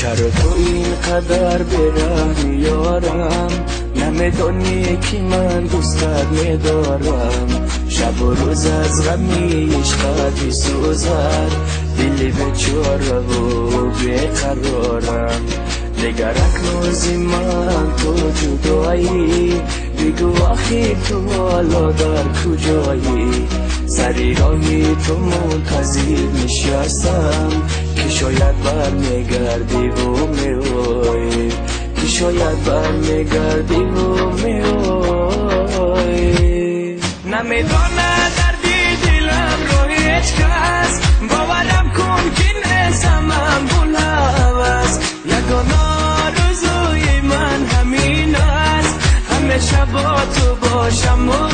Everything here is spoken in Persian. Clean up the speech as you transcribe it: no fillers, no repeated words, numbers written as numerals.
چرا تو اینقدر برهمی یارم؟ نمیدانی که من دوستت میدارم. شب و روز از غمی عشقت میسوزد، دلی بیچاره و بیقرارم. نگرک نوزی من تو جدایی، بگو آخی تو حالا در کجایی؟ سری راهی تو منتظر نشستم که شاید برمیگردی و میای، که شاید برمیگردی و میای. نمیدانه دردی دلم رو هیچ کس، باورم کن که نیستم من بلوز. یگانه آرزوی من همین است، همیشه با تو باشم.